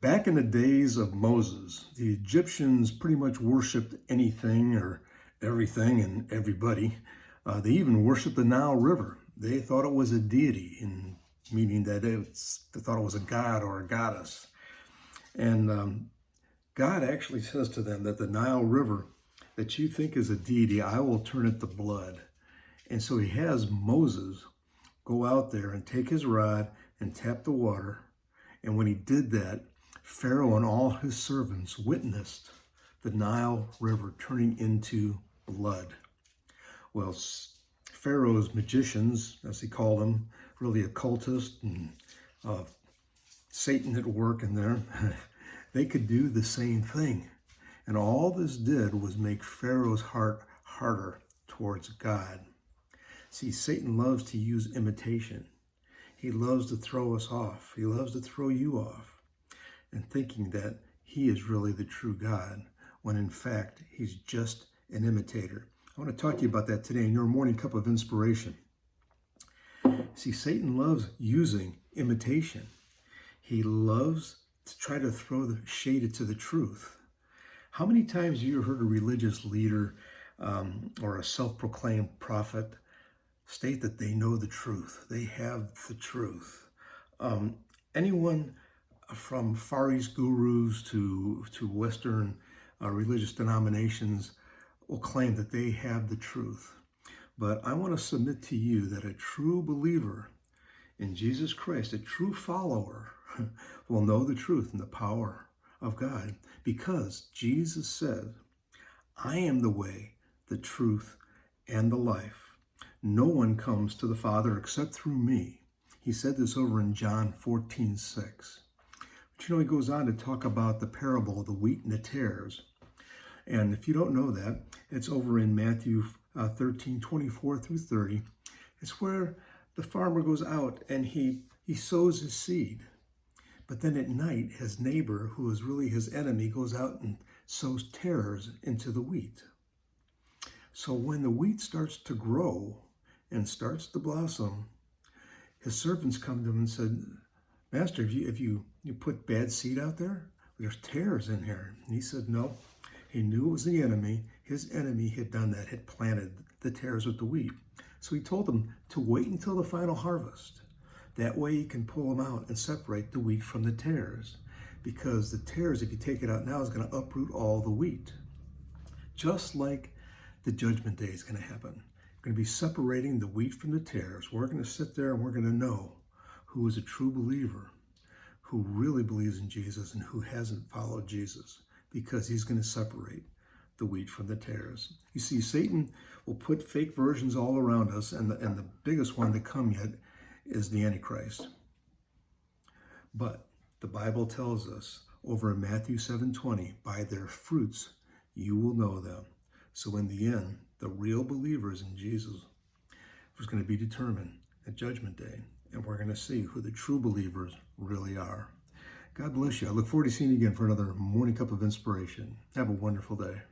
Back in the days of Moses, the Egyptians pretty much worshiped anything or everything and everybody. They even worshiped the Nile River. They thought it was a deity, meaning that they thought it was a god or a goddess. And God actually says to them that the Nile River that you think is a deity, I will turn it to blood. And so he has Moses go out there and take his rod and tap the water. And when he did that, Pharaoh and all his servants witnessed the Nile River turning into blood. Well, Pharaoh's magicians, as he called them, really occultists and Satan at work in there, they could do the same thing. And all this did was make Pharaoh's heart harder towards God. See, Satan loves to use imitation. He loves to throw us off. He loves to throw you off, and thinking that he is really the true God, when in fact, he's just an imitator. I want to talk to you about that today in your morning cup of inspiration. See, Satan loves using imitation. He loves to try to throw the shade to the truth. How many times have you heard a religious leader or a self-proclaimed prophet state that they know the truth? They have the truth. Anyone from Far East gurus to Western religious denominations will claim that they have the truth. But I want to submit to you that a true believer in Jesus Christ, a true follower, will know the truth and the power of God, because Jesus said, I am the way, the truth, and the life. No one comes to the Father except through me. He said this over in John 14:6. But he goes on to talk about the parable of the wheat and the tares. And if you don't know that, it's over in Matthew 13:24 through 30. It's where the farmer goes out and he sows his seed. But then at night, his neighbor, who is really his enemy, goes out and sows tares into the wheat. So when the wheat starts to grow and starts to blossom, his servants come to him and said, Master, if you put bad seed out there, there's tares in here. And he said, no. He knew it was the enemy. His enemy had done that, had planted the tares with the wheat. So he told them to wait until the final harvest. That way he can pull them out and separate the wheat from the tares. Because the tares, if you take it out now, is going to uproot all the wheat. Just like the judgment day is going to happen. We're going to be separating the wheat from the tares. We're going to sit there and we're going to know who is a true believer, who really believes in Jesus and who hasn't followed Jesus, because he's going to separate the wheat from the tares. You see, Satan will put fake versions all around us, and the biggest one to come yet is the Antichrist. But the Bible tells us over in Matthew 7:20, by their fruits you will know them. So in the end, the real believers in Jesus was going to be determined at Judgment Day, and we're going to see who the true believers really are. God bless you. I look forward to seeing you again for another morning cup of inspiration. Have a wonderful day.